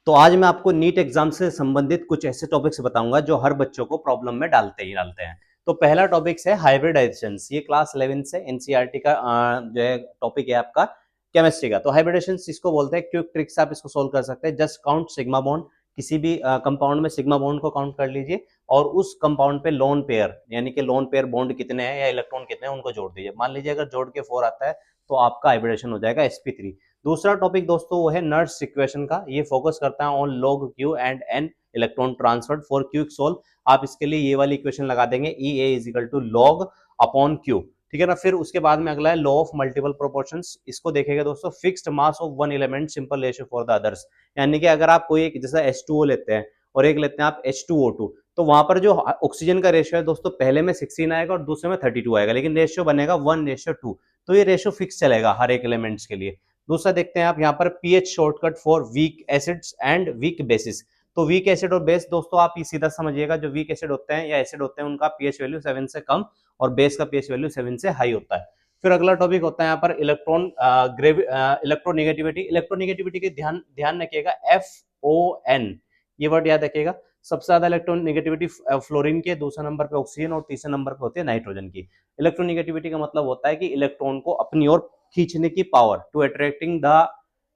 तो आज मैं आपको नीट एग्जाम से संबंधित कुछ ऐसे टॉपिक्स बताऊंगा जो हर बच्चों को प्रॉब्लम में डालते ही डालते हैं। तो पहला टॉपिक है हाइब्रिडाइजेशन। ये क्लास 11 से एनसीईआरटी का जो है टॉपिक है आपका केमिस्ट्री का। तो हाइब्रिडेशन इसको बोलते हैं, क्विक ट्रिक से आप इसको सोल्व कर सकते हैं। जस्ट काउंट सिग्मा बॉन्ड, किसी भी कंपाउंड में सिग्मा बॉन्ड को काउंट कर लीजिए और उस कंपाउंड पे लोन पेयर यानी कि लोन पेयर बॉन्ड कितने हैं या इलेक्ट्रॉन कितने हैं उनको जोड़ दीजिए। मान लीजिए अगर जोड़ के 4 आता है तो आपका हाइब्रिडेशन हो जाएगा sp3। दूसरा टॉपिक दोस्तों वो है नर्स इक्वेशन का। ये फोकस करता है on log Q and n electron transfer for quick solve. आप इसके लिए ये वाली इक्वेशन लगा देंगे, E A is equal to log upon Q, ठीक है ना। फिर उसके बाद में अगला है लॉ ऑफ मल्टीपल प्रोपोर्शंस। इसको देखेगा दोस्तों, fixed mass of one element simple ratio for the others. यानी कि अगर आप कोई एक जैसा H2O लेते हैं और एक लेते हैं आप H2O2, तो वहां पर जो ऑक्सीजन का रेशियो है दोस्तों, पहले में 16 आएगा और दूसरे में 32 आएगा, लेकिन रेशियो बनेगा 1:2। तो ये रेशियो फिक्स चलेगा हर एक एलिमेंट्स के लिए। दूसरा देखते हैं आप यहाँ पर pH shortcut for weak acids and weak bases. तो वीक एसिड और बेस दोस्तों आप ये सीधा समझिएगा, जो वीक एसिड होते हैं या एसिड होते हैं उनका पीएच वैल्यू 7 से कम और बेस का पीएच वैल्यू 7 से हाई होता है। फिर अगला टॉपिक होता है यहाँ पर इलेक्ट्रोनेगेटिविटी। इलेक्ट्रोनेगेटिविटी के ध्यान ध्यान रखिएगा, FON ये वर्ड याद रखिएगा। सबसे ज्यादा इलेक्ट्रोनेगेटिविटी फ्लोरीन के, दूसरे नंबर पे ऑक्सीजन और तीसरे नंबर पे होती है नाइट्रोजन की। इलेक्ट्रोनेगेटिविटी का मतलब होता है कि इलेक्ट्रॉन को अपनी ओर खींचने की power, to attracting the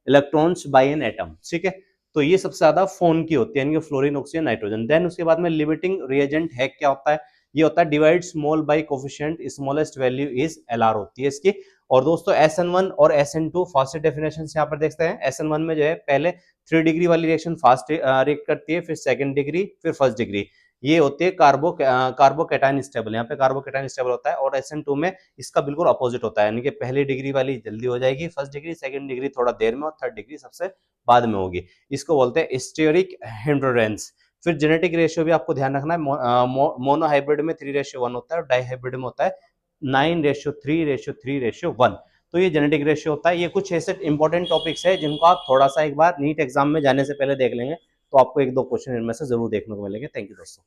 electrons by an atom, ठीक है। तो ये सबसे ज्यादा फोन की होती है, यानी कि फ्लोरीन, ऑक्सीजन, नाइट्रोजन। देन उसके बाद में लिमिटिंग रिएजेंट है, क्या होता है? ये होता है divide small bye coefficient smallest value is LR होती है इसकी। और दोस्तों SN1 और SN2 फास्ट डेफिनेशन यहाँ पर देखते हैं। SN1 में जो है पहले 3 डिग्री वाली रिएक्शन फास्ट रिएक्ट करती है, फिर सेकंड डिग्री, फिर फर्स्ट डिग्री। ये होती है कार्बोकैटायन स्टेबल। यहाँ पे कार्बोकैटायन स्टेबल होता है। और SN2 में इसका बिल्कुल अपोजिट होता है, यानी कि पहली डिग्री वाली जल्दी हो जाएगी, फर्स्ट डिग्री, सेकंड डिग्री थोड़ा देर में और थर्ड डिग्री सबसे बाद में होगी। इसको बोलते हैं स्टीयरिक हिंड्रेंस। फिर जेनेटिक रेशियो भी आपको ध्यान रखना है। मोनो हाइब्रिड में 3:1 होता है और डाई हाइब्रिड में होता है 9:3:3:1। तो ये जेनेटिक रेशियो होता है। ये कुछ ऐसे इंपॉर्टेंट टॉपिक्स है जिनको आप थोड़ा सा एक बार नीट एग्जाम में जाने से पहले देख लेंगे तो आपको एक दो क्वेश्चन इनमें से जरूर देखने को मिलेंगे। थैंक यू दोस्तों।